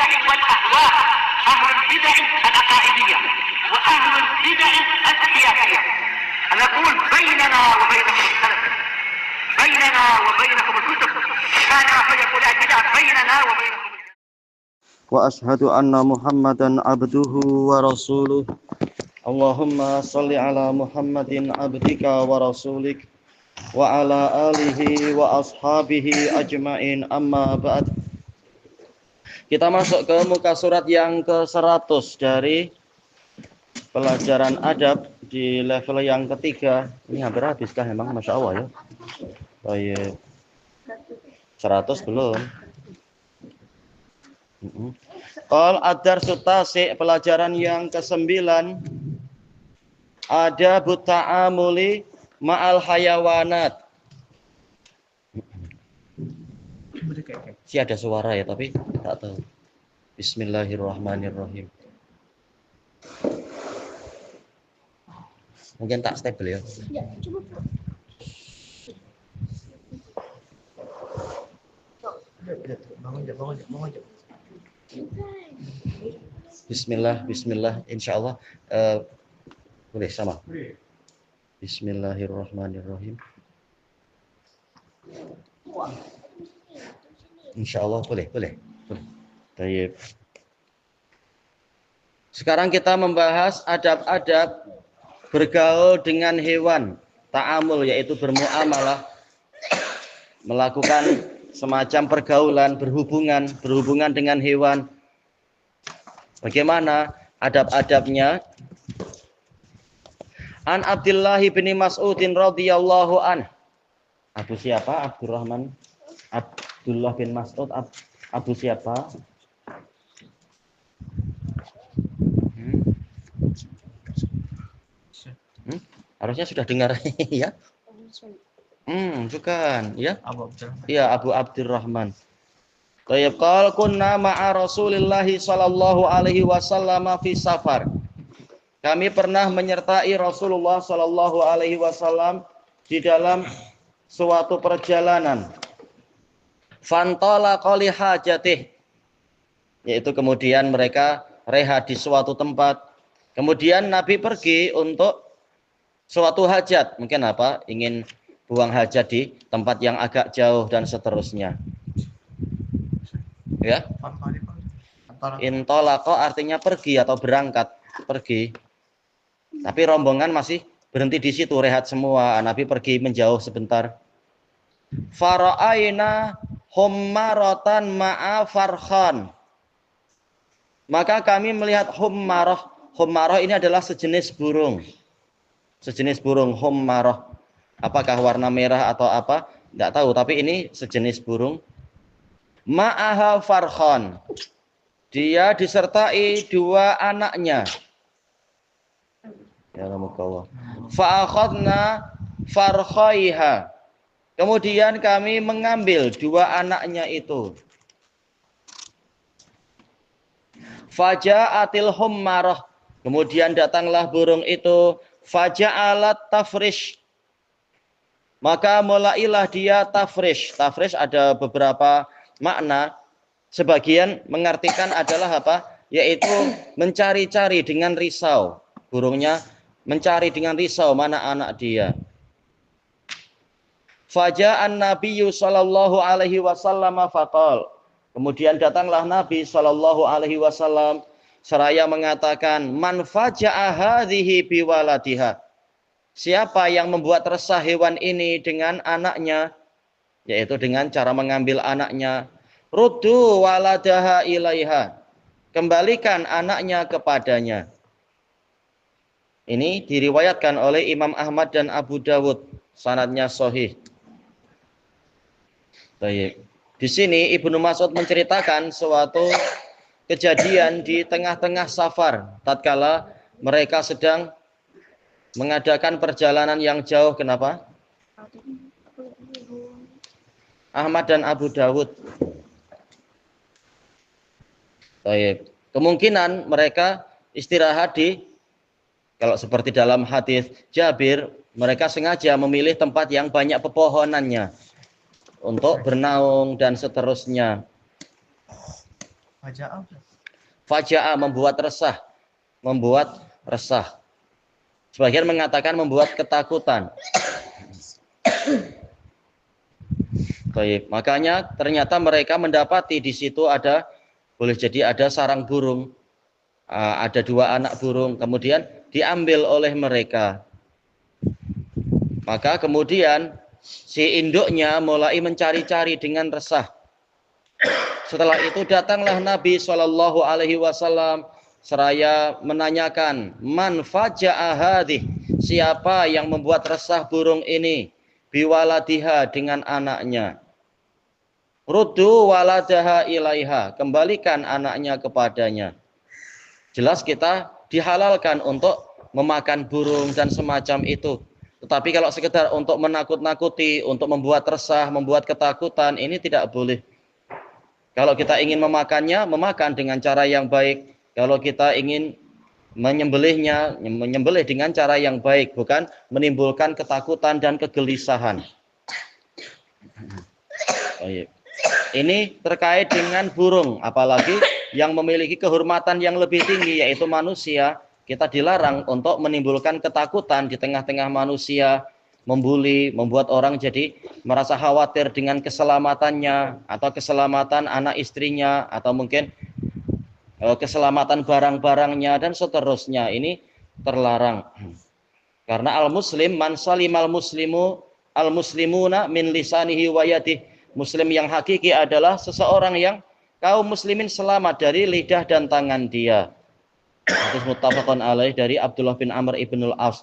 البدع والأهواء، أهل البدع العقائدية وأهل البدع السياسية. نقول بيننا وبينكم السلف، بيننا وبينكم الكتب، كان فيقول البدع بيننا وبينكم. وأشهد أن محمدا عبده ورسوله. اللهم صل على محمد عبدك ورسولك وعلى آله وأصحابه أجمعين. Amma ba'd. Kita masuk ke muka surat yang ke-100 dari pelajaran adab di level yang ketiga. Ini hampir habis kah emang? Masya Allah ya. Baik. 100 belum. Qal ad-darsu tasi', pelajaran yang ke-9, ada ta'amuli ma'al hayawanat. Si ada suara ya, tapi tak tahu. Bismillahirrahmanirrahim. Mungkin tak stable ya. Ya, coba. Bangun aja. Bismillah, insyaallah. Boleh sama. Bismillahirrahmanirrahim. Insyaallah boleh. Baik. Sekarang kita membahas adab-adab bergaul dengan hewan, ta'amul yaitu bermuamalah, melakukan semacam pergaulan, berhubungan dengan hewan. Bagaimana adab-adabnya? An Abdullah bin Mas'udin radhiyallahu an. Abu siapa? Abdurrahman. Abdullah bin Mas'ud. Abu siapa? Harusnya sudah dengar ya? Bukan, ya? Iya, Abu Abdurrahman. Tayyib, qala kunna ma'a Rasulillah sallallahu alaihi wasallam fi safar. Kami pernah menyertai Rasulullah sallallahu alaihi wasallam di dalam suatu perjalanan. Fantalaqa li hajatih, yaitu kemudian mereka rehat di suatu tempat. Kemudian Nabi pergi untuk suatu hajat, mungkin apa? Ingin buang hajat di tempat yang agak jauh dan seterusnya. Ya. Intolaqa artinya pergi atau berangkat, pergi. Tapi rombongan masih berhenti di situ, rehat semua. Nabi pergi menjauh sebentar. Fara'aina hummaratan ma'a farkhan. Maka kami melihat hummarah. Hummarah ini adalah sejenis burung. Sejenis burung hummarah. Apakah warna merah atau apa? Tidak tahu, tapi ini sejenis burung. Ma'aha farkhan. Dia disertai dua anaknya. Ya Allah. Fa'akhadna farkhaiha. Kemudian kami mengambil dua anaknya itu. Faja'atil hummarah. Kemudian datanglah burung itu. Faja'alat tafrish. Maka mulailah dia tafrish. Tafrish ada beberapa makna. Sebagian mengartikan adalah apa? Yaitu mencari-cari dengan risau. Burungnya mencari dengan risau mana anak dia. Faja'an Nabiyyu sallallahu alaihi wasallam faqal. Kemudian datanglah Nabi sallallahu alaihi wasallam seraya mengatakan, man faja'a hadhihi biwaladiha. Siapa yang membuat resah hewan ini dengan anaknya, yaitu dengan cara mengambil anaknya. Ruddu waladaha ilaiha. Kembalikan anaknya kepadanya. Ini diriwayatkan oleh Imam Ahmad dan Abu Dawud. Sanadnya sahih. Baik. Di sini Ibnu Mas'ud menceritakan suatu kejadian di tengah-tengah safar. Tatkala mereka sedang mengadakan perjalanan yang jauh. Kenapa? Ahmad dan Abu Dawud. Baik. Kemungkinan mereka istirahat di, kalau seperti dalam hadis Jabir, mereka sengaja memilih tempat yang banyak pepohonannya untuk bernaung dan seterusnya. Faja'a membuat resah, membuat resah. Sebagian mengatakan membuat ketakutan. Baik, makanya ternyata mereka mendapati di situ ada, boleh jadi ada sarang burung, ada 2 anak burung, kemudian diambil oleh mereka. Maka kemudian si induknya mulai mencari-cari dengan resah. Setelah itu datanglah Nabi Shallallahu Alaihi Wasallam seraya menanyakan, man faja'a hadhih, siapa yang membuat resah burung ini, biwaladiha, dengan anaknya. Ruddu waladaha ilaiha, kembalikan anaknya kepadanya. Jelas kita dihalalkan untuk memakan burung dan semacam itu. Tetapi kalau sekedar untuk menakut-nakuti, untuk membuat resah, membuat ketakutan, ini tidak boleh. Kalau kita ingin memakannya, memakan dengan cara yang baik. Kalau kita ingin menyembelihnya, menyembelih dengan cara yang baik, bukan menimbulkan ketakutan dan kegelisahan. Baik. Ini terkait dengan burung, apalagi yang memiliki kehormatan yang lebih tinggi, yaitu manusia. Kita dilarang untuk menimbulkan ketakutan di tengah-tengah manusia, membuli, membuat orang jadi merasa khawatir dengan keselamatannya, atau keselamatan anak istrinya, atau mungkin keselamatan barang-barangnya, dan seterusnya. Ini terlarang. Karena al-muslim man salimal al-muslimuna min lisanihi wa yadihi. Muslim yang hakiki adalah seseorang yang kaum muslimin selamat dari lidah dan tangan dia. Hadis muttafaqun alaih dari Abdullah bin Amr ibnul As.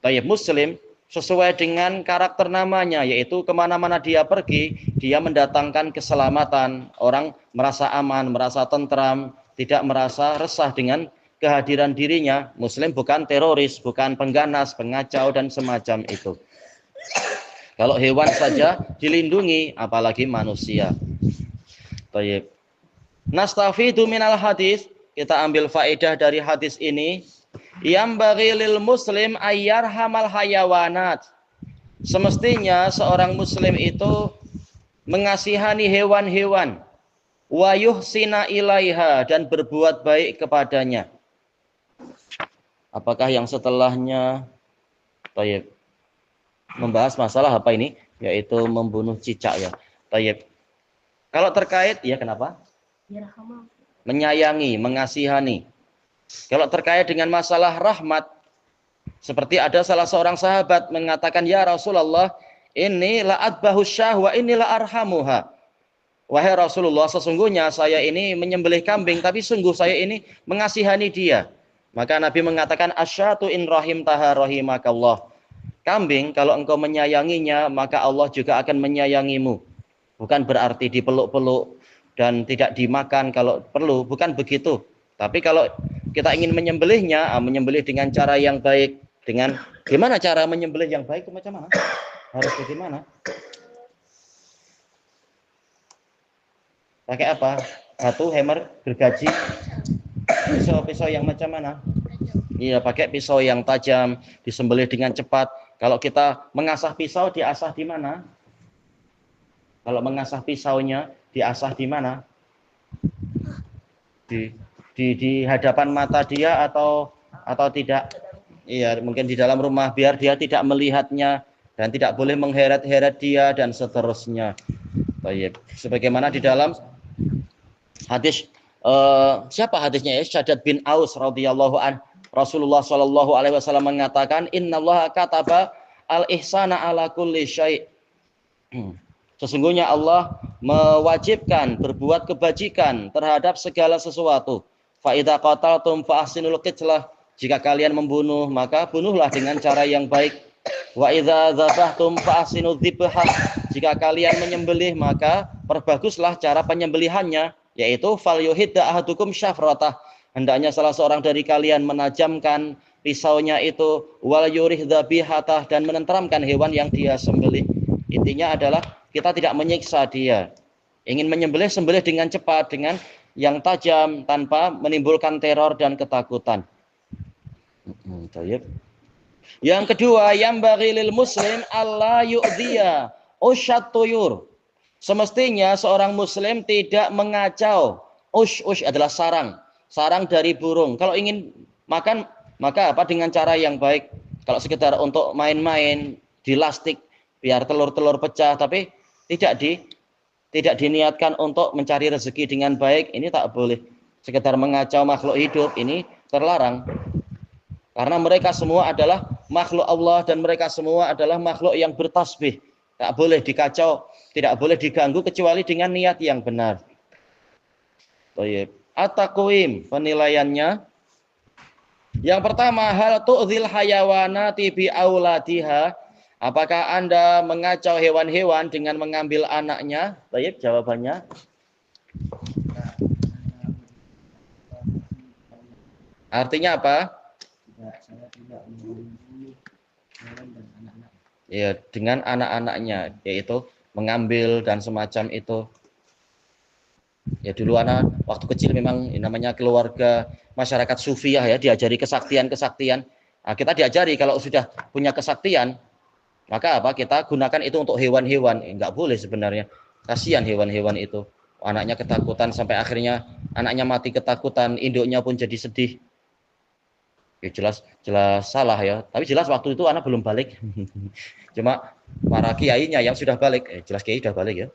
Tayyib, muslim sesuai dengan karakter namanya, yaitu kemana-mana dia pergi, dia mendatangkan keselamatan. Orang merasa aman, merasa tentram, tidak merasa resah dengan kehadiran dirinya. Muslim bukan teroris, bukan pengganas, pengacau, dan semacam itu. Kalau hewan saja dilindungi, apalagi manusia. Tayyib. Nastafidu minal hadis, kita ambil faedah dari hadis ini. Yambaghi lil muslim ayyarhamal hayawanat. Semestinya seorang muslim itu mengasihani hewan-hewan, wa yuhsina ilaiha, dan berbuat baik kepadanya. Apakah yang setelahnya? Tayyib. Membahas masalah apa ini? Yaitu membunuh cicak ya. Tayyib. Kalau terkait, ya kenapa? Menyayangi, mengasihani. Kalau terkait dengan masalah rahmat, seperti ada salah seorang sahabat mengatakan, ya Rasulullah, ini la adbahu syah wa ini la arhamuha. Wahai Rasulullah, sesungguhnya saya ini menyembelih kambing, tapi sungguh saya ini mengasihani dia. Maka Nabi mengatakan, asyatu in rahim taha rahimakallah. Kambing, kalau engkau menyayanginya, maka Allah juga akan menyayangimu. Bukan berarti dipeluk-peluk dan tidak dimakan kalau perlu, bukan begitu. Tapi kalau kita ingin menyembelihnya, menyembelih dengan cara yang baik. Dengan gimana cara menyembelih yang baik itu macam mana? Harus bagaimana? Pakai apa? Batu, hammer, gergaji, pisau-pisau yang macam mana? Iya, pakai pisau yang tajam, disembelih dengan cepat. Kalau kita mengasah pisau, diasah di mana? Kalau mengasah pisaunya, diasah di mana? Di hadapan mata dia atau tidak? Iya, mungkin di dalam rumah biar dia tidak melihatnya dan tidak boleh mengheret-heret dia dan seterusnya. Baik. Sebagaimana di dalam hadis siapa hadisnya ya? Syaddad bin Aus radhiyallahu an. Rasulullah Shallallahu alaihi wasallam mengatakan, innallaha kataba al-ihsana ala kulli syai'. Sesungguhnya Allah mewajibkan berbuat kebajikan terhadap segala sesuatu. Fa idza qataltum fa ahsinul qitlah. Jika kalian membunuh, maka bunuhlah dengan cara yang baik. Wa idza dzabhtum fa ahsinudz dzibhah. Jika kalian menyembelih, maka perbaguslah cara penyembelihannya, yaitu fal yuhidda ahadukum syafratah. Hendaknya salah seorang dari kalian menajamkan pisaunya itu, wal yurih dzabihatah, dan menenteramkan hewan yang dia sembelih. Intinya adalah kita tidak menyiksa dia. Ingin menyembelih, sembelih dengan cepat, dengan yang tajam, tanpa menimbulkan teror dan ketakutan. Yang kedua, yambaghi lil muslim alla yu'dhiya usyat tuyur. Semestinya seorang muslim tidak mengacau, Ush adalah sarang. Sarang dari burung. Kalau ingin makan, maka apa? Dengan cara yang baik. Kalau sekedar untuk main-main di lastik, biar telur-telur pecah, tapi tidak diniatkan untuk mencari rezeki dengan baik, ini tak boleh. Sekedar mengacau makhluk hidup, ini terlarang. Karena mereka semua adalah makhluk Allah dan mereka semua adalah makhluk yang bertasbih. Tak boleh dikacau, tidak boleh diganggu kecuali dengan niat yang benar. Baik. At-taqwim, penilaiannya. Yang pertama, hal tu'dzil hayawanati bi auladiha. Apakah Anda mengacau hewan-hewan dengan mengambil anaknya? Baik, jawabannya. Artinya apa? Ya, dengan anak-anaknya, yaitu mengambil dan semacam itu. Ya dulu anak waktu kecil memang namanya keluarga masyarakat sufiah ya, diajari kesaktian-kesaktian. Nah, kita diajari kalau sudah punya kesaktian, maka apa? Kita gunakan itu untuk hewan-hewan. Enggak boleh sebenarnya. Kasihan hewan-hewan itu. Anaknya ketakutan sampai akhirnya anaknya mati ketakutan, induknya pun jadi sedih. Ya jelas salah ya. Tapi jelas waktu itu anak belum balik. Cuma para kiainya yang sudah balik, jelas kiai sudah balik ya.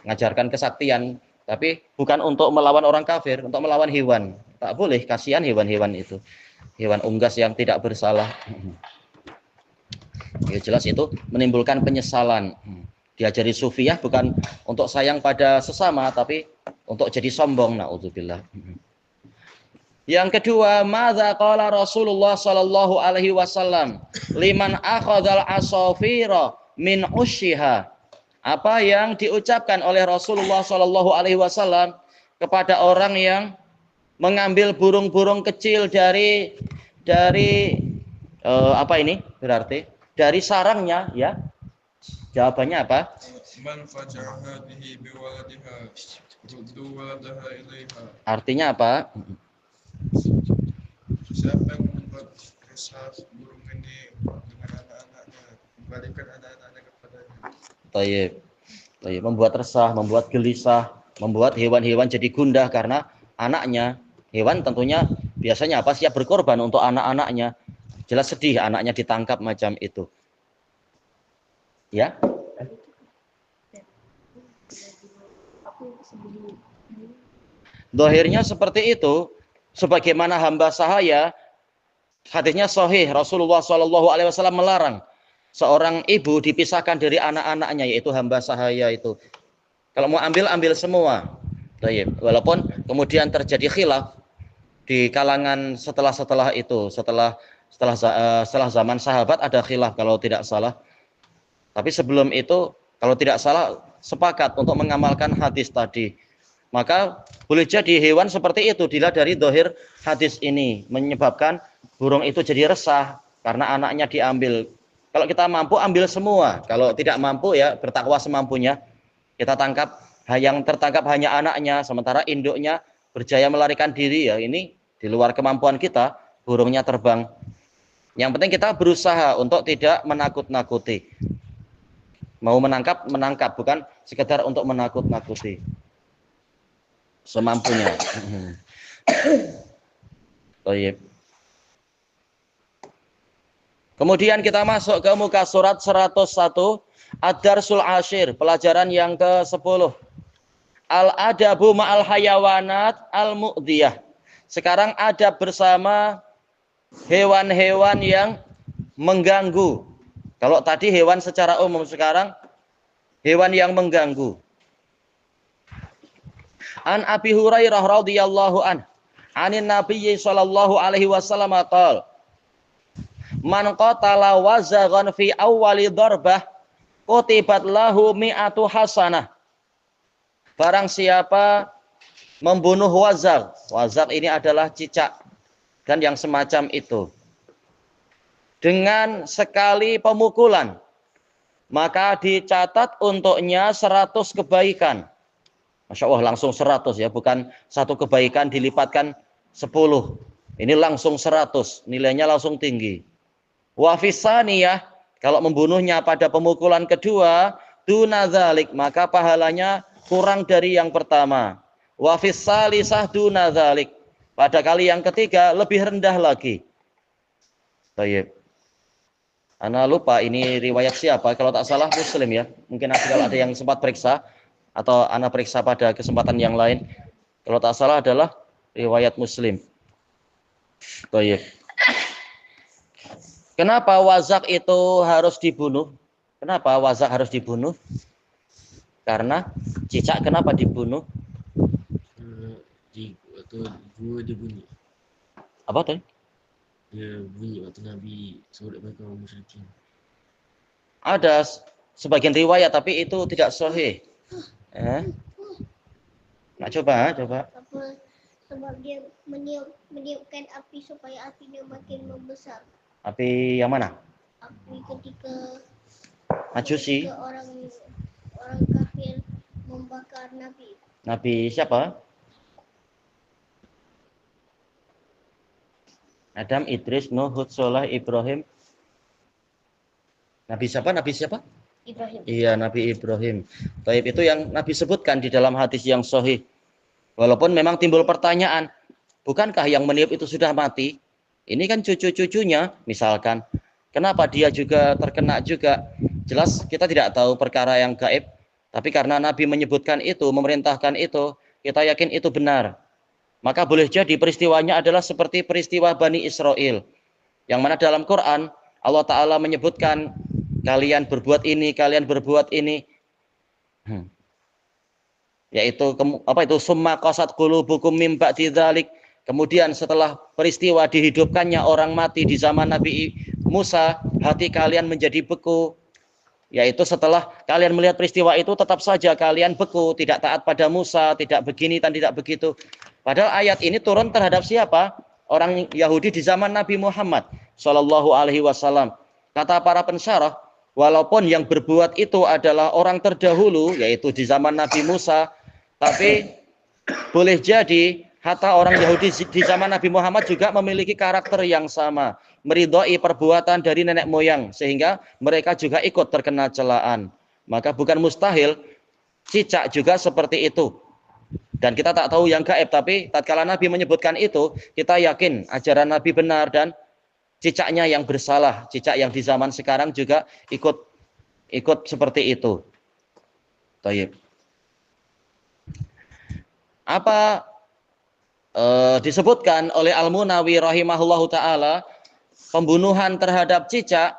Ngajarkan kesaktian, tapi bukan untuk melawan orang kafir, untuk melawan hewan. Tak boleh, kasihan hewan-hewan itu. Hewan unggas yang tidak bersalah. Ya jelas itu menimbulkan penyesalan. Diajari sufiah bukan untuk sayang pada sesama, tapi untuk jadi sombong. Na'udzubillah. Yang kedua, madza qala Rasulullah sallallahu alaihi wasallam liman akhadzal asafira min ushiha. Apa yang diucapkan oleh Rasulullah sallallahu alaihi wasallam kepada orang yang mengambil burung-burung kecil dari apa ini? Berarti dari sarangnya ya. Jawabannya apa? Man faja'a bihi biwaladiha ruddu waladaha ilaiha. Artinya apa? Siapa yang membuat resah burung ini dengan anak-anaknya, kembalikan anak-anaknya kepadanya. Tayyib. Membuat resah, membuat gelisah, membuat hewan-hewan jadi gundah karena anaknya. Hewan tentunya biasanya apa? Siap berkorban untuk anak-anaknya. Jelas sedih anaknya ditangkap macam itu. Ya? Dohirnya seperti itu. Sebagaimana hamba sahaya, hadisnya sahih, Rasulullah SAW melarang seorang ibu dipisahkan dari anak-anaknya, yaitu hamba sahaya itu. Kalau mau ambil semua. Walaupun kemudian terjadi khilaf di kalangan setelah itu, setelah zaman sahabat ada khilaf kalau tidak salah. Tapi sebelum itu, kalau tidak salah, sepakat untuk mengamalkan hadis tadi. Maka boleh jadi hewan seperti itu dilihat dari dohir hadis ini menyebabkan burung itu jadi resah karena anaknya diambil. Kalau kita mampu ambil semua, kalau tidak mampu ya bertakwa semampunya. Kita tangkap, yang tertangkap hanya anaknya, sementara induknya berjaya melarikan diri ya, ini di luar kemampuan kita, burungnya terbang. Yang penting kita berusaha untuk tidak menakut-nakuti. Mau menangkap, bukan sekedar untuk menakut-nakuti. Semampunya. Baik. Kemudian kita masuk ke muka surat 101 Ad-Darsul Ashir, pelajaran yang ke-10. Al-adabu ma'al hayawanat al-mu'diyah. Sekarang adab bersama hewan-hewan yang mengganggu. Kalau tadi hewan secara umum, sekarang hewan yang mengganggu. An Abi Hurairah radhiyallahu an, anin Nabi sallallahu alaihi wasallam qala, man qatala wazaghan fi awwali darbah kutibat lahu mi'atu hasanah. Barang siapa membunuh wazag. Wazag ini adalah cicak dan yang semacam itu. Dengan sekali pemukulan, maka dicatat untuknya 100 kebaikan. Masya Allah langsung 100 ya, bukan satu kebaikan dilipatkan 10. Ini langsung 100, nilainya langsung tinggi. Wa fisaniyah, kalau membunuhnya pada pemukulan kedua, dunadzalik, maka pahalanya kurang dari yang pertama. Wa fis salisah duna dzalik. Pada kali yang ketiga lebih rendah lagi. Baik. Ana lupa ini riwayat siapa, kalau tak salah Muslim ya. Mungkin nanti kalau ada yang sempat periksa atau ana periksa pada kesempatan yang lain. Kalau tak salah adalah riwayat Muslim. Baik. Kenapa wazak itu harus dibunuh? Kenapa wazak harus dibunuh? Karena cicak kenapa dibunuh? Waktu gua dia bunyi. Apa tadi? Dia bunyi waktu Nabi suruh mereka orang musyrikin. Ada sebagian riwayat tapi itu tidak sahih. Nah, coba. Apa sebab dia meniupkan api supaya apinya makin membesar. Api yang mana? Api ketika Majusi. orang kafir membakar Nabi. Nabi siapa? Adam, Idris, Nuh, Hud, Soleh, Ibrahim. Nabi siapa? Ibrahim. Iya, Nabi Ibrahim. Taib itu yang Nabi sebutkan di dalam hadis yang sahih. Walaupun memang timbul pertanyaan, bukankah yang meniup itu sudah mati? Ini kan cucu-cucunya, misalkan. Kenapa dia juga terkena juga? Jelas kita tidak tahu perkara yang gaib. Tapi karena Nabi menyebutkan itu, memerintahkan itu, kita yakin itu benar. Maka boleh jadi peristiwanya adalah seperti peristiwa Bani Israel. Yang mana dalam Quran, Allah Ta'ala menyebutkan, kalian berbuat ini, kalian berbuat ini. Yaitu, summa qasat qulubukum mim ba'di dzalik. Kemudian setelah peristiwa dihidupkannya orang mati di zaman Nabi Musa, hati kalian menjadi beku. Yaitu setelah kalian melihat peristiwa itu, tetap saja kalian beku, tidak taat pada Musa, tidak begini dan tidak begitu. Padahal ayat ini turun terhadap siapa? Orang Yahudi di zaman Nabi Muhammad Shallallahu Alaihi Wasallam. Kata para pensyarah, walaupun yang berbuat itu adalah orang terdahulu, yaitu di zaman Nabi Musa, tapi boleh jadi hatta orang Yahudi di zaman Nabi Muhammad juga memiliki karakter yang sama, meridhoi perbuatan dari nenek moyang, sehingga mereka juga ikut terkena celaan. Maka bukan mustahil cicak juga seperti itu. Dan kita tak tahu yang gaib, tapi tatkala Nabi menyebutkan itu, kita yakin ajaran Nabi benar dan cicaknya yang bersalah, cicak yang di zaman sekarang juga ikut seperti itu. Baik. Apa disebutkan oleh Al-Munawi rahimahullahu ta'ala, pembunuhan terhadap cicak,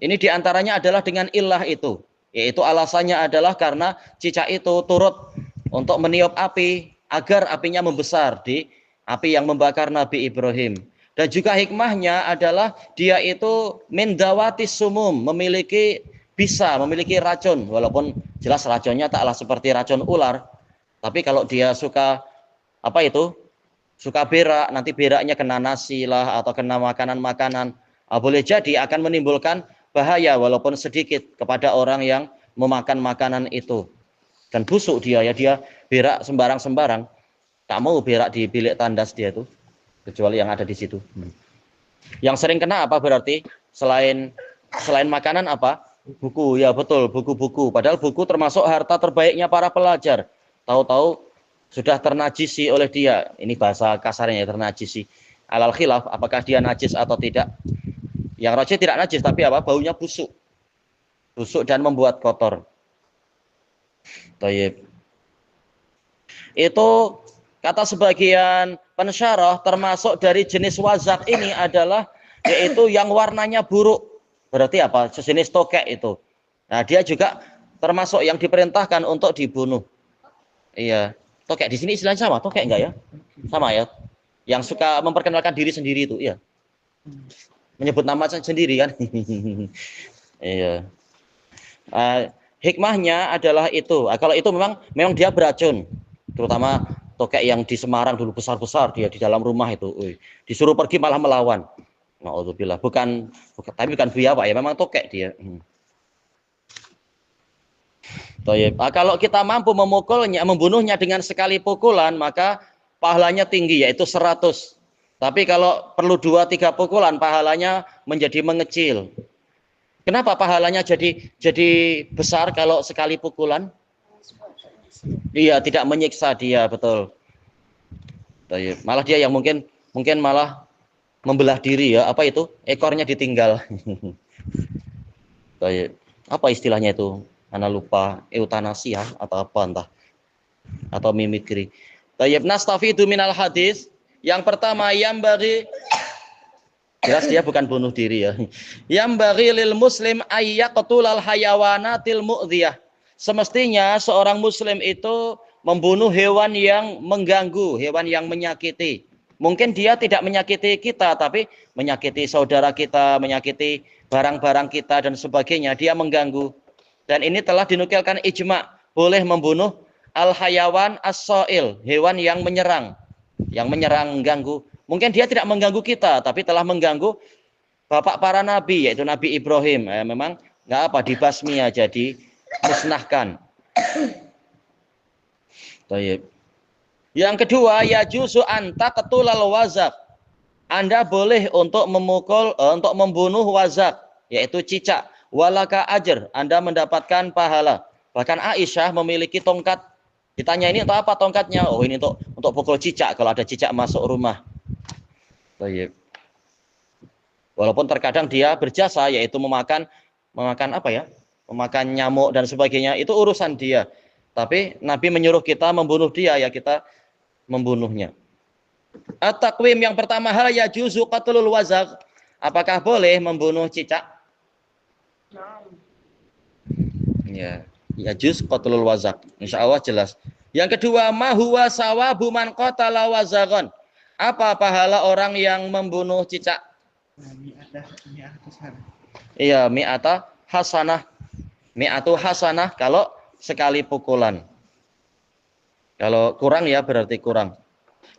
ini diantaranya adalah dengan illah itu. Yaitu alasannya adalah karena cicak itu turut untuk meniup api, agar apinya membesar di api yang membakar Nabi Ibrahim. Dan juga hikmahnya adalah dia itu min dawatis sumum, memiliki racun. Walaupun jelas racunnya taklah seperti racun ular. Tapi kalau dia suka berak, nanti beraknya kena nasi lah atau kena makanan-makanan, boleh jadi akan menimbulkan bahaya walaupun sedikit kepada orang yang memakan makanan itu. Dan busuk dia berak sembarang-sembarang. Tak mau berak di bilik tandas dia itu, kecuali yang ada di situ. Yang sering kena apa berarti? Selain makanan apa? Buku, ya betul, buku-buku. Padahal buku termasuk harta terbaiknya para pelajar. Tahu-tahu sudah ternajisi oleh dia. Ini bahasa kasarnya, ternajisi. Alal khilaf, apakah dia najis atau tidak? Yang rajih tidak najis, tapi baunya busuk. Busuk dan membuat kotor. Tayyib. Itu kata sebagian pensyarah termasuk dari jenis wazak ini adalah yaitu yang warnanya buruk. Berarti apa? Sejenis tokek itu. Nah, dia juga termasuk yang diperintahkan untuk dibunuh. Iya. Tokek di sini istilahnya sama, tokek enggak ya? Sama ya. Yang suka memperkenalkan diri sendiri itu, iya. Menyebut nama sendiri kan. Iya. Hikmahnya adalah itu. Kalau itu memang dia beracun. Terutama tokek yang di Semarang dulu besar-besar dia di dalam rumah itu. Disuruh pergi malah melawan. Na'udzubillah. Tapi bukan biawak ya, memang tokek dia. Kalau kita mampu memukulnya, membunuhnya dengan sekali pukulan, maka pahalanya tinggi, yaitu 100. Tapi kalau perlu 2-3 pukulan, pahalanya menjadi mengecil. Kenapa pahalanya jadi besar kalau sekali pukulan? Iya, tidak menyiksa dia, betul. Baik. Malah dia yang mungkin malah membelah diri ya, apa itu? Ekornya ditinggal. Baik. Apa istilahnya itu? Ana lupa, eutanasi ya atau apa entah. Atau mimikri. Baik, nastafidu minal hadis. Yang pertama yang bagi jelas dia bukan bunuh diri ya. Yang bagi lil muslim ayyaqtulal hayawanatil mu'dhiyah. Semestinya seorang muslim itu membunuh hewan yang mengganggu, hewan yang menyakiti. Mungkin dia tidak menyakiti kita, tapi menyakiti saudara kita, menyakiti barang-barang kita dan sebagainya. Dia mengganggu. Dan ini telah dinukilkan ijma, boleh membunuh al-hayawan as-sa'il, hewan yang menyerang, mengganggu. Mungkin dia tidak mengganggu kita, tapi telah mengganggu bapak para nabi, yaitu Nabi Ibrahim. Memang nggak apa, dibasmi aja, dimusnahkan. Baik. Yang kedua, ya juzu anta ketulal wazak. Anda boleh untuk memukul, untuk membunuh wazak, yaitu cicak. Walaka ajar, Anda mendapatkan pahala. Bahkan Aisyah memiliki tongkat. Ditanya ini untuk apa tongkatnya? Oh, ini untuk pukul cicak kalau ada cicak masuk rumah. Baik. Walaupun terkadang dia berjasa, yaitu memakan apa ya? Memakan nyamuk dan sebagainya, itu urusan dia. Tapi Nabi menyuruh kita membunuh dia, ya kita membunuhnya. At-taqwim yang pertama, hal ya juzu qatlul wazak. Apakah boleh membunuh cicak? Ya, ya juz qatlul wazak. Insyaallah jelas. Yang kedua, ma huwa sawabu man qatala wazagon. Apa pahala orang yang membunuh cicak? Iya, mi'ata hasanah. Mi'atu hasanah kalau sekali pukulan. Kalau kurang ya berarti kurang.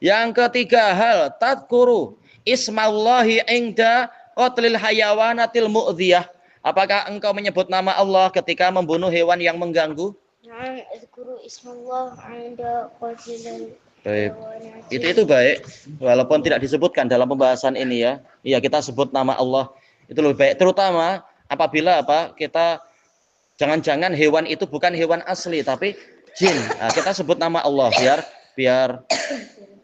Yang ketiga, hal tadkuru ismallahi inda qatlil hayawanatil mu'dhiyah. Apakah engkau menyebut nama Allah ketika membunuh hewan yang mengganggu? Na'am, azkuru ismallah 'inda qatlil Baik. Itu baik, walaupun tidak disebutkan dalam pembahasan ini ya. Iya, kita sebut nama Allah itu lebih baik, terutama apabila kita jangan-jangan hewan itu bukan hewan asli tapi jin. Nah, kita sebut nama Allah biar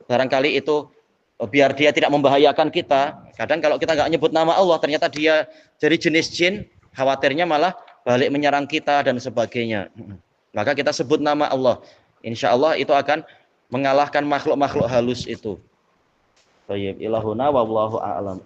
barangkali itu biar dia tidak membahayakan kita. Kadang kalau kita nggak nyebut nama Allah, ternyata dia jadi jenis jin, khawatirnya malah balik menyerang kita dan sebagainya. Maka kita sebut nama Allah. Insya Allah itu akan mengalahkan makhluk-makhluk halus itu. Baik, ilahuna wallahu a'lam.